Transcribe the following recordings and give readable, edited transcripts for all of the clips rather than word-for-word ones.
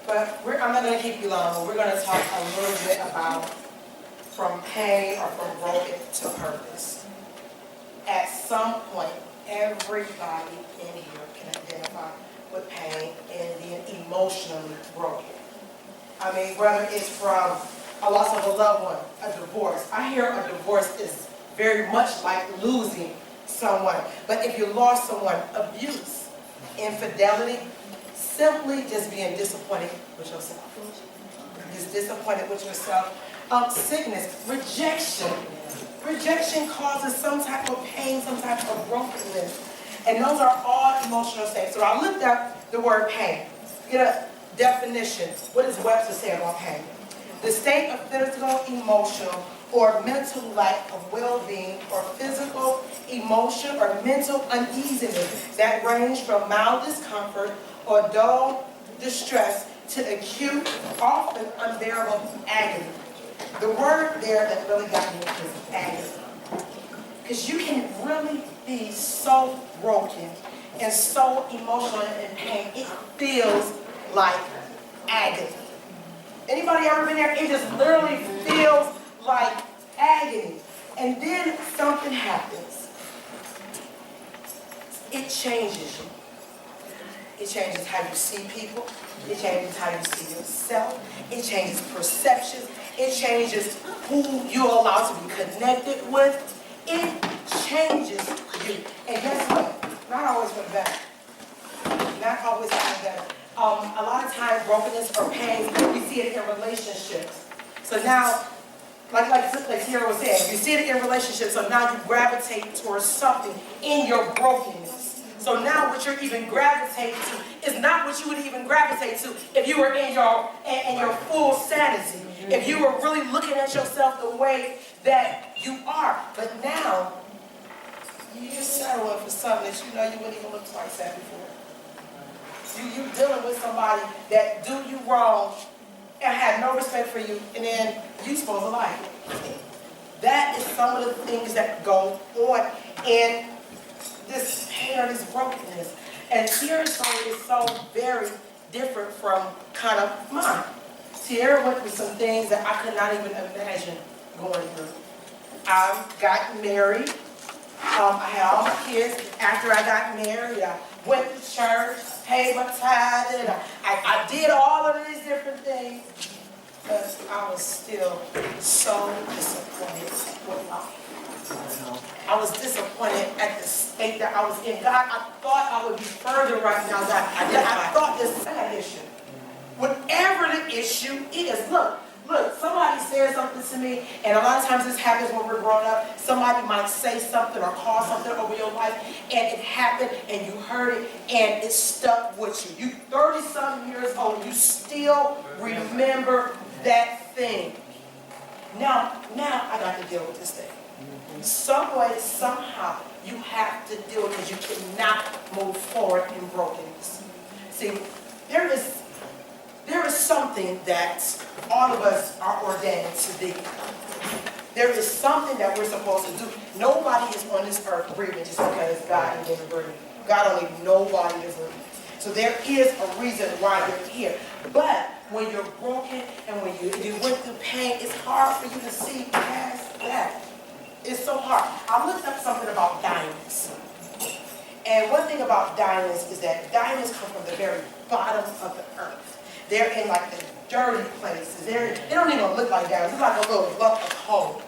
But I'm not going to keep you long, but we're going to talk a little bit about from pain or from broken to purpose. At some point, everybody in here can identify with pain and being emotionally broken. I mean, whether it's from a loss of a loved one, a divorce. I hear a divorce is very much like losing someone. But if you lost someone, abuse, infidelity, simply just being disappointed with yourself. Just disappointed with yourself. Sickness, rejection. Rejection causes some type of pain, some type of brokenness. And those are all emotional states. So I looked up the word pain. Get a definition. What does Webster say about pain? The state of physical, emotional, or mental lack of well-being or physical, emotion, or mental uneasiness that range from mild discomfort or dull distress to acute, often unbearable agony. The word there that really got me is agony. Because you can really be so broken and so emotional and pain, it feels like agony. Anybody ever been there? It just literally feels like agony. And then something happens. It changes you. It changes how you see people. It changes how you see yourself. It changes perceptions. It changes who you allow to be connected with. It changes you. And guess what? Not always for the better. Not always for the better. A lot of times, brokenness or pain, we see it in relationships. So now, like Tierra was saying, you see it in relationships, so now you gravitate towards something in your brokenness. So now what you're even gravitating to is not what you would even gravitate to if you were in your full sanity. If you were really looking at yourself the way that you are. But now, you're settling for something that you know you wouldn't even look twice at before. You're dealing with somebody that do you wrong and had no respect for you, and then you supposed to like it. That is some of the things that go on in this pain or this brokenness. And Tierra's story is so very different from kind of mine. Tierra went through some things that I could not even imagine going through. I got married. I had all my kids. After I got married, I went to church, paid my tithe, and I did all of these different things. But I was still so disappointed with life. I was disappointed at the state that I was in. God, I thought I would be further right now. God, I thought this was an issue. Whatever the issue is, look, somebody said something to me, and a lot of times this happens when we're growing up. Somebody might say something or call something over your life, and it happened, and you heard it, and it stuck with you. You 30-something years old, you still remember that thing. Now I got to deal with this thing. Some way, somehow, you have to deal with it because you cannot move forward in brokenness. See, there is something that all of us are ordained to be. There is something that we're supposed to do. Nobody is on this earth breathing just because God didn't breathe. God don't need nobody to breathe. So there is a reason why you're here. But when you're broken and when you went through pain, it's hard for you to see past that. It's so hard. I looked up something about diamonds. And one thing about diamonds is that diamonds come from the very bottom of the earth. They're in like the dirty places. They don't even look like diamonds. It's like a little lump of coal.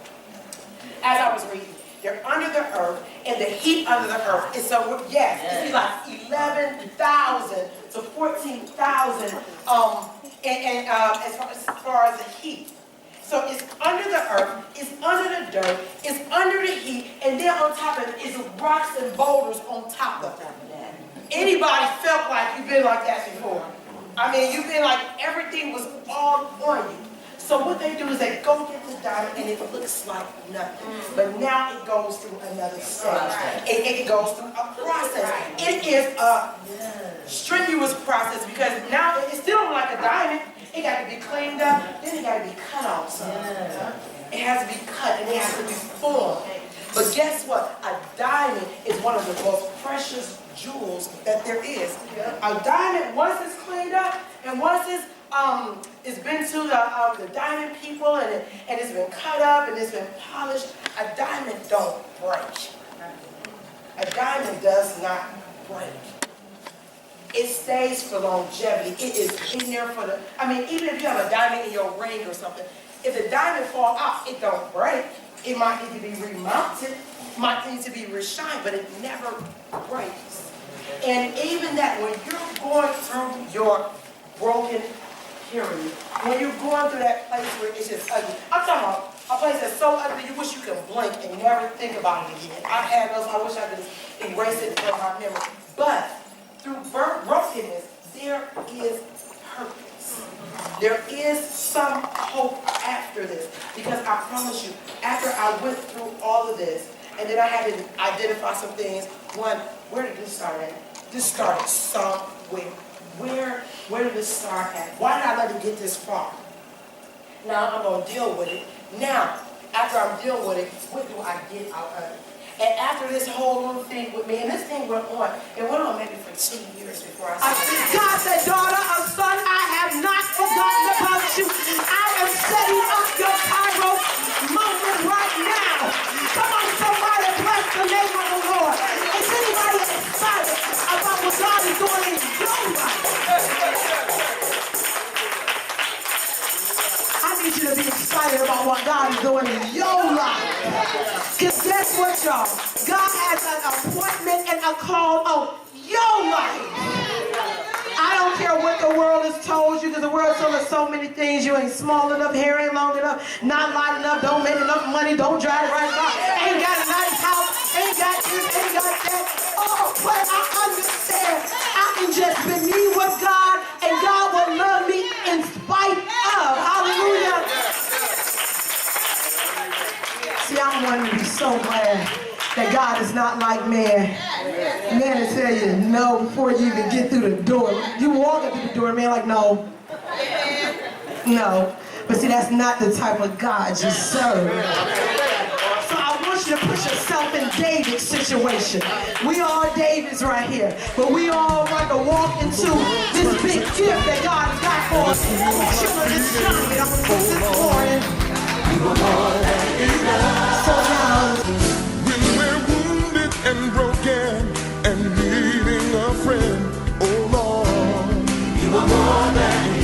As I was reading, they're under the earth, and the heat under the earth is so, yes, it's like 11,000 to 14,000 as far as the heat. So it's under the earth, it's under the dirt, it's under the heat, and then on top of it is rocks and boulders on top of that. Anybody felt like you've been like that before? I mean, you've been like everything was all on you. So what they do is they go get the diamond and it looks like nothing. But now it goes through another stage. It goes through a process. It is a strenuous process because now it's still like a diamond. It got to be cleaned up, then it got to be cut off. It has to be cut and it has to be formed. But guess what? A diamond is one of the most precious jewels that there is. A diamond, once it's cleaned up And once it's been to the diamond people and it's been cut up and it's been polished, a diamond don't break. A diamond does not break. It stays for longevity. It is in there for the, I mean, even if you have a diamond in your ring or something, if the diamond fall out, it don't break. It might need to be remounted, might need to be reshined, but it never breaks. And even that, when you're going through your broken period, when you're going through that place where it's just ugly, I'm talking about a place that's so ugly you wish you could blink and never think about it again. I've had those, I wish I could erase it from my memory. But through brokenness, there is purpose. There is some hope after this. Because I promise you, after I went through all of this, and then I had to identify some things. One, where did this start at? This started somewhere. Where did this start at? Why did I let it get this far? Now I'm going to deal with it. Now, after I'm dealing with it, what do I get out of it? And after this whole little thing with me, and this thing went on, it went on maybe for 10 years before I said, God said, daughter or son, I have not forgotten about you. I am setting up your Kairos moment right now. Come on, somebody, bless the name of the Lord. Is anybody excited about what God is doing in your life? I need you to be excited about what God is doing in your life. Because guess what, y'all? God has an appointment and a call on your life. I don't care what the world has told you, because the world told us so many things. You ain't small enough, hair ain't long enough, not light enough, don't make enough money, don't drive the right car, ain't got a nice house, ain't got this, ain't got that. Oh, but I understand. I can just believe with God, and God will love me in spite of. Hallelujah. See, I'm one to be so glad that God is not like man. Man will tell you no before you even get through the door. You walk through the door, man, like no. No. But see, that's not the type of God you serve. So I want you to put yourself in David's situation. We all Davids right here. But we all want to walk into this big gift that God has got for us. Children, it's shining on this morning. So now, when we're wounded and broken and needing a friend, oh Lord, you are more than